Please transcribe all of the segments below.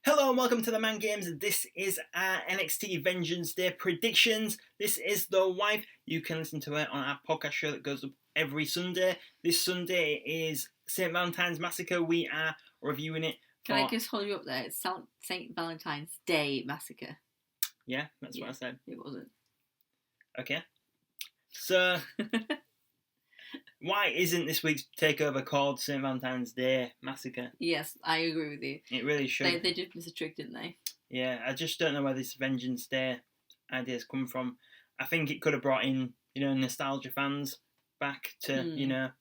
Hello and welcome to TheMan Games. This is our NXT Vengeance Day predictions. This is The Wife. You can listen to it on our podcast show that goes up every Sunday. This Sunday is St. Valentine's Massacre. We are reviewing it. Can I just hold you up there? It's St. Valentine's Day Massacre. Yeah, that's what I said. It wasn't. Okay. So, why isn't this week's takeover called St. Valentine's Day Massacre? Yes, I agree with you. It really should. They did miss a trick, didn't they? Yeah, I just don't know where this Vengeance Day idea's come from. I think it could have brought in, nostalgia fans back to,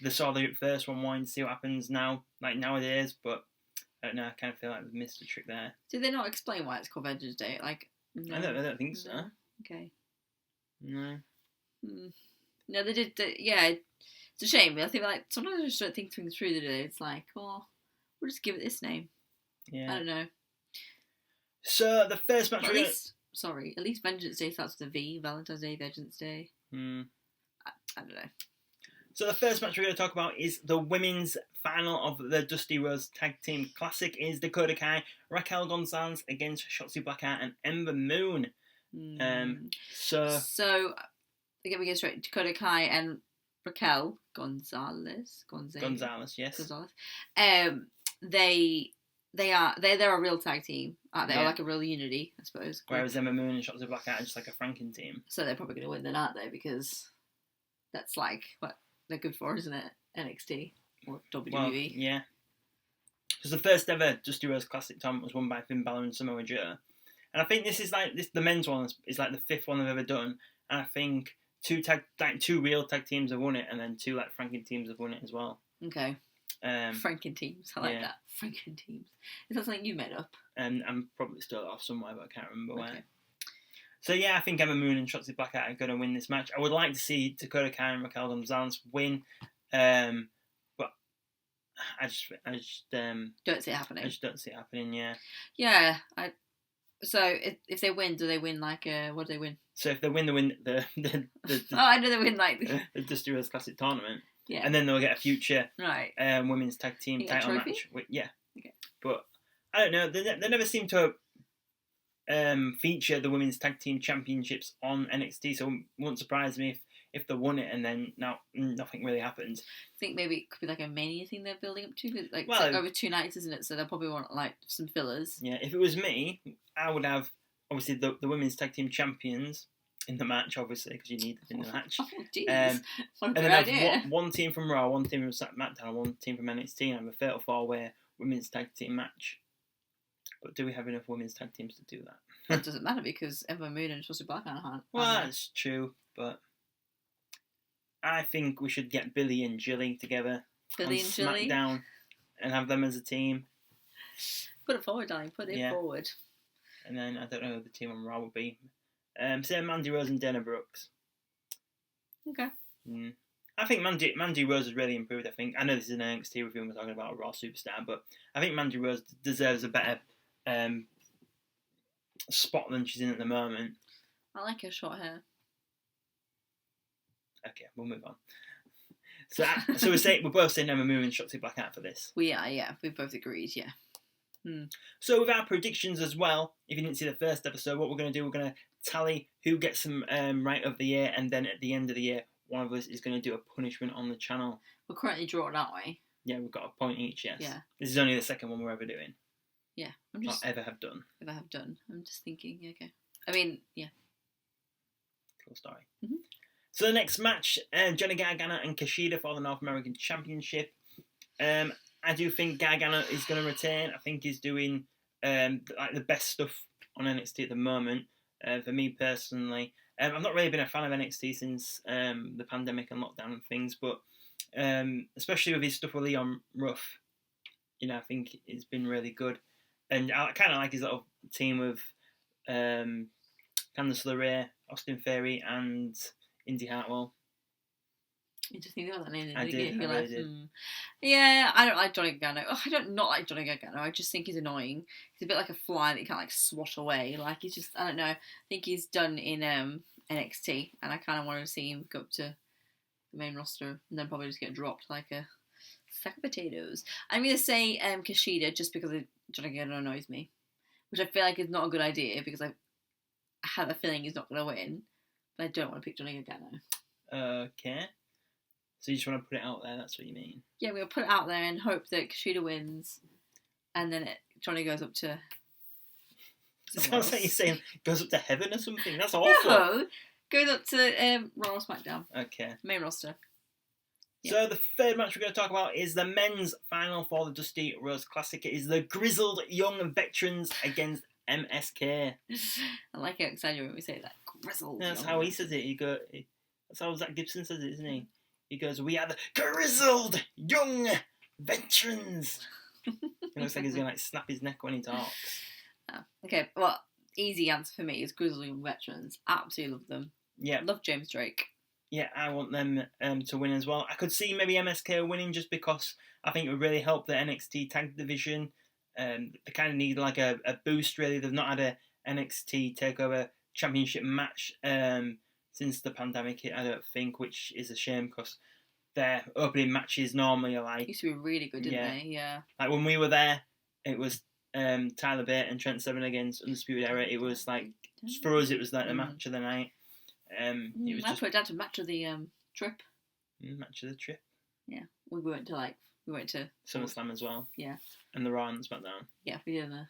they saw the first one wanting to see what happens now, like nowadays, but I don't know, I kind of feel like we've missed a trick there. Did they not explain why it's called Vengeance Day? No. I don't think so. Okay. No. No, they did. Yeah, it's a shame. I think sometimes I just don't think things through the day. It's like, we'll just give it this name. Yeah. I don't know. So the first match. At least Vengeance Day starts with a V. Valentine's Day, Vengeance Day. I don't know. So the first match we're going to talk about is the women's final of the Dusty Rhodes Tag Team Classic. Is Dakota Kai, Raquel Gonzalez against Shotzi Blackheart and Ember Moon. So again, we get straight. Dakota Kai and Raquel Gonzalez, yes. They're a real tag team, aren't they? Yeah. Or like a real unity, I suppose. Whereas Ember Moon and Shotzi Blackheart are just like a Franken team. So they're probably going to win then, aren't they? Because that's like what they're good for, isn't it? NXT or WWE. Well, yeah. Because the first ever Dusty Rhodes Classic tournament was won by Finn Balor and Samoa Joe. And I think this is the men's one is like the fifth one they've ever done. And I think two real tag teams have won it, and then two like Franken teams have won it as well. Okay. Franken teams, I like that. Franken teams. Is that something you made up? And I'm probably still off somewhere, but I can't remember where. So yeah, I think Ember Moon and Shotzi Blackheart are going to win this match. I would like to see Dakota Kai and Raquel Gonzalez win, but I just don't see it happening. I just don't see it happening. Yeah. Yeah. So if they win, do they win what do they win? So if they win, the I know they win the Dusty Rhodes Classic tournament. Yeah. And then they'll get a future women's tag team title match. Yeah. Okay. But I don't know. They never seem to feature the women's tag team championships on NXT, so it wouldn't surprise me if they won it and then nothing really happens. I think maybe it could be like a mania thing they're building up to. It's like over 2 nights, isn't it? So they'll probably want like some fillers. Yeah, if it was me, I would have obviously the women's tag team champions in the match, obviously, because you need them in the match. Oh, jeez. And then have one team from Raw, one team from SmackDown, and one team from NXT, and have a Fatal 4-way women's tag team match. But do we have enough women's tag teams to do that? That doesn't matter because Ember Moon and Shotzi Blackheart aren't. Well, that's true, but I think we should get Billy and Jilly together on SmackDown and have them as a team. Put it forward, darling. Put it forward. And then I don't know who the team on Raw would be. Say Mandy Rose and Dana Brooks. Okay. I think Mandy Rose has really improved. I know this is an NXT review and we're talking about a Raw superstar, but I think Mandy Rose deserves a better spot than she's in at the moment. I like her short hair. Okay, we'll move on. So we're both saying Ember Moon and Shotzi Blackheart for this. We are, yeah. We've both agreed, yeah. So with our predictions as well, if you didn't see the first episode, what we're going to do, we're going to tally who gets them right of the year, and then at the end of the year, one of us is going to do a punishment on the channel. We're currently drawn, aren't we? Yeah, we've got a point each, yes. Yeah. This is only the second one we're ever doing. Yeah. Ever have done. I'm just thinking, okay. I mean, yeah. Cool story. Mm-hmm. So the next match, Johnny Gargano and Kushida for the North American Championship. I do think Gargano is going to retain. I think he's doing the best stuff on NXT at the moment. For me personally, I've not really been a fan of NXT since the pandemic and lockdown and things, but especially with his stuff with Leon Ruff, I think it's been really good. And I kind of like his little team of Candice LeRae, Austin Theory, and Indy Hartwell. You just think about that name, I did. Yeah, I don't like Johnny Gargano. I don't not like Johnny Gargano. I just think he's annoying. He's a bit like a fly that you can't swat away. He's just, I don't know. I think he's done in NXT, and I kind of wanted to see him go up to the main roster and then probably just get dropped like a Sack of potatoes. I'm going to say Kushida just because Johnny Gargano annoys me. Which I feel like is not a good idea because I have a feeling he's not going to win. But I don't want to pick Johnny Gargano. Okay. So you just want to put it out there, that's what you mean? Yeah, we'll put it out there and hope that Kushida wins. And then Johnny goes up to... It sounds like you're saying goes up to heaven or something. That's awful. No! Goes up to Raw or SmackDown. Okay. Main roster. Yeah. So the third match we're going to talk about is the men's final for the Dusty Rhodes Classic. It is the grizzled young veterans against MSK. I like how excited when we say that. Grizzled. That's how he says it. That's how Zach Gibson says it, isn't he? He goes, "We are the grizzled young veterans." It looks like he's going to snap his neck when he talks. Oh, okay, well, easy answer for me is grizzled young veterans. Absolutely love them. Yeah. Love James Drake. Yeah, I want them to win as well. I could see maybe MSK winning just because I think it would really help the NXT tag division. They kind of need like a boost, really. They've not had a NXT Takeover championship match since the pandemic hit, I don't think, which is a shame because their opening matches normally are like... Used to be really good, didn't they? Yeah. Like when we were there, it was Tyler Bate and Trent Seven against Undisputed Era. It was like, for us, it was like the match of the night. It was I put it down to match of the trip. Match of the trip. Yeah, we went to SummerSlam as well. Yeah, and the Raw and SmackDown. Yeah, we did a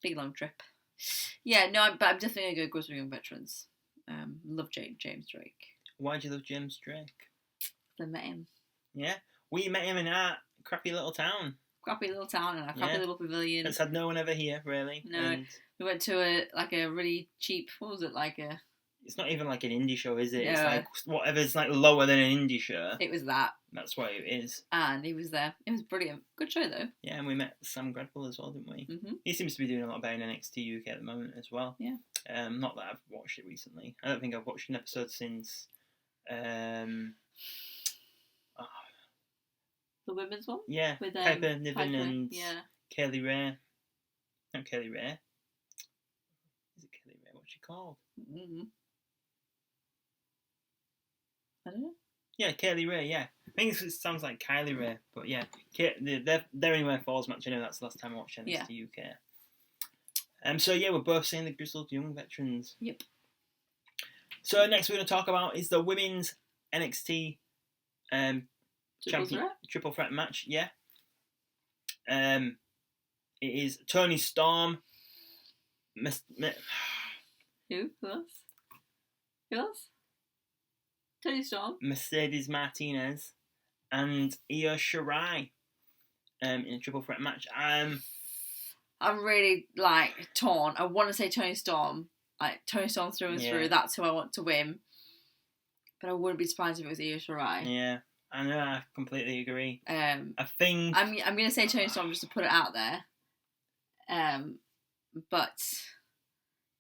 big long trip. Yeah, no, but I'm definitely gonna go Grizzled Young Veterans. Love James Drake. Why do you love James Drake? I met him. Yeah, we met him in our crappy little town. Crappy little town and a crappy little pavilion. It's had no one ever here, really. No, and we went to a really cheap. What was it like a? It's not even like an indie show, is it? No. It's like whatever's like lower than an indie show. It was that. That's what it is. And he was there. It was brilliant. Good show though. Yeah, and we met Sam Gradwell as well, didn't we? Mm-hmm. He seems to be doing a lot better in NXT UK at the moment as well. Yeah. Not that I've watched it recently. I don't think I've watched an episode since. The women's one. Yeah. With Piper Niven and yeah. Kaylee Ray. Not Kaylee Ray. Is it Kaylee Ray? What's she called? Mm-hmm. I don't know. Yeah, Kaylee Ray, yeah. I think it sounds like Kylie Ray, but yeah. They're Anywhere Falls match. I know that's the last time I watched NXT UK. So yeah, we're both saying the grizzled young veterans. Yep. So next we're going to talk about is the women's NXT triple threat match. Yeah. It is Toni Storm. Who else? Who else? Toni Storm, Mercedes Martinez, and Io Shirai in a triple threat match. I'm really torn. I want to say Toni Storm, Toni Storm through and through. That's who I want to win. But I wouldn't be surprised if it was Io Shirai. Yeah, I know. I completely agree. I think I'm going to say Toni Storm just to put it out there. But.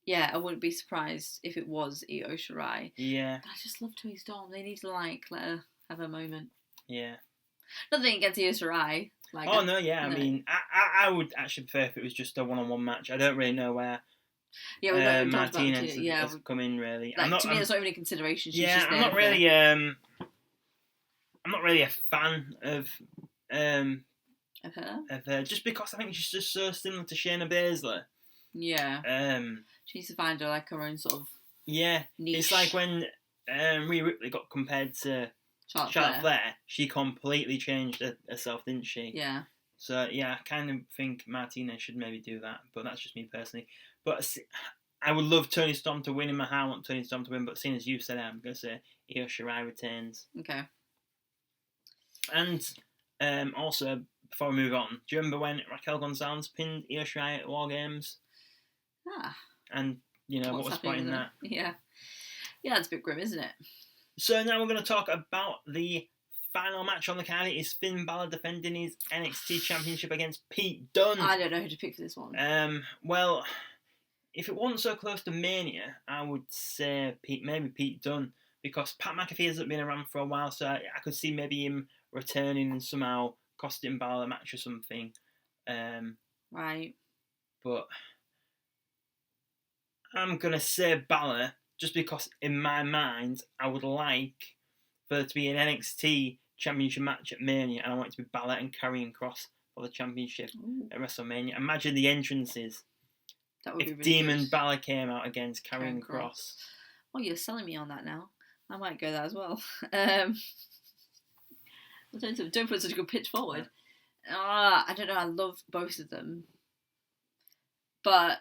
Yeah, I wouldn't be surprised if it was Io Shirai. Yeah. But I just love Toni Storm. They need to let her have a moment. Yeah. Nothing against Io Shirai. I mean, I would actually prefer if it was just a one-on-one match. I don't really know where Martinez has come in, really. To me, that's not even a consideration. She's just I'm not really a fan of her? Of her, just because I think she's just so similar to Shayna Baszler. Yeah. She needs to find her her own sort of niche. It's like when Rhea Ripley got compared to Charlotte Flair. She completely changed herself, didn't she? Yeah. So yeah, I kind of think Martinez should maybe do that, but that's just me personally. But I would love Toni Storm to win in my heart. I want Toni Storm to win, but seeing as you said it, I'm going to say Io Shirai retains. Okay. And also, before we move on, do you remember when Raquel Gonzalez pinned Io Shirai at War Games? And, what was the point in that? Yeah. Yeah, that's a bit grim, isn't it? So now we're going to talk about the final match on the card. It is Finn Balor defending his NXT Championship against Pete Dunne. I don't know who to pick for this one. Well, if it wasn't so close to Mania, I would say maybe Pete Dunne, because Pat McAfee hasn't been around for a while, so I could see maybe him returning and somehow costing Balor a match or something. Right. But I'm going to say Balor, just because in my mind, I would like for there to be an NXT championship match at Mania, and I want it to be Balor and Karrion Kross for the championship at WrestleMania. Imagine the entrances. That would if be really Demon good. Balor came out against Karrion Kross. Oh, you're selling me on that now. I might go that as well. Don't put such a good pitch forward. I don't know. I love both of them, but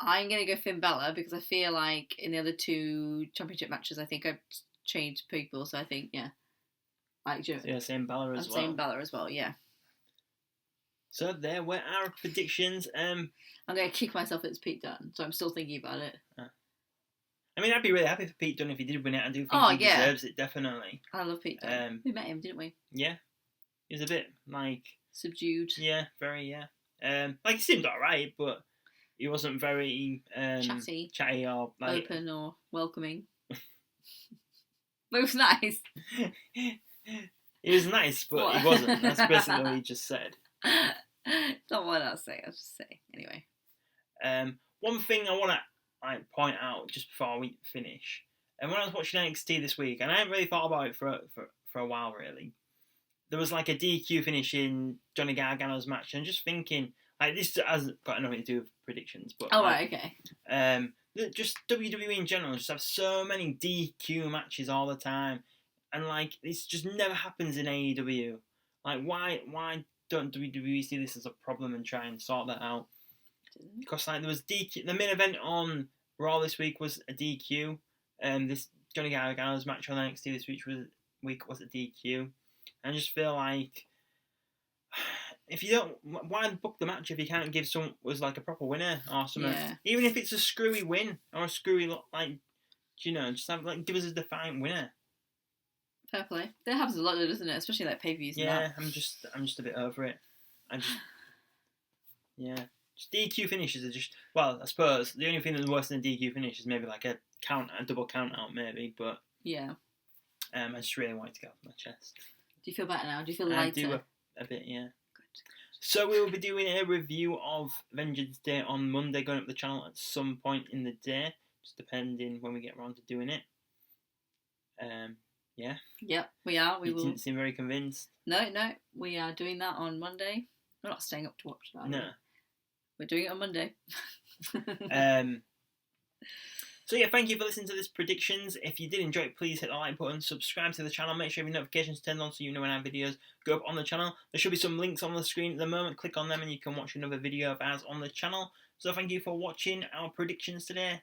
I'm gonna go Finn Balor because I feel like in the other two championship matches, I think I've changed people. So I think like So you're saying Balor as well. I'm saying Balor as well. Yeah. So there were our predictions. I'm gonna kick myself that it's Pete Dunne, so I'm still thinking about it. I mean, I'd be really happy for Pete Dunne if he did win it. I do think he deserves it, definitely. I love Pete Dunne. We met him, didn't we? Yeah. He was a bit, like... subdued. Yeah, very, yeah. Like, he seemed alright, but he wasn't very... chatty or... like... open or welcoming. But it was nice. He was nice, but he wasn't. That's basically what he just said. Not what I'll say, I'll just say. Anyway. One thing I want to point out just before we finish, and when I was watching NXT this week, and I hadn't really thought about it for a while really, there was like a DQ finish in Johnny Gargano's match, and I'm just thinking, like, this hasn't got anything to do with predictions, but right, okay. Just WWE in general just have so many DQ matches all the time, and like this just never happens in AEW. Like, why don't WWE see this as a problem and try and sort that out? Because like there was DQ, the main event on Raw this week was a DQ. This Johnny Gargano's match on NXT this week was a DQ. And I just feel like if you don't, why book the match if you can't give someone was like a proper winner or something? Yeah. Even if it's a screwy win or a screwy just have give us a defiant winner. Fair play. That happens a lot, doesn't it? Especially like pay-per-views. Yeah, I'm just a bit over it. Just DQ finishes are just, well, I suppose the only thing that's worse than a DQ finish is maybe like a double count out maybe, but yeah. I just really wanted to get off my chest. Do you feel better now? Do you feel lighter? I do a bit, yeah. Good. So we will be doing a review of Vengeance Day on Monday, going up the channel at some point in the day, just depending when we get around to doing it. Yeah. Yep, we are. You didn't seem very convinced. No, we are doing that on Monday. We're not staying up to watch that. No. We're doing it on Monday. So yeah, thank you for listening to this predictions. If you did enjoy it, please hit the like button, subscribe to the channel, make sure your notifications turned on so you know when our videos go up on the channel. There should be some links on the screen at the moment. Click on them and you can watch another video of ours on the channel. So thank you for watching our predictions today.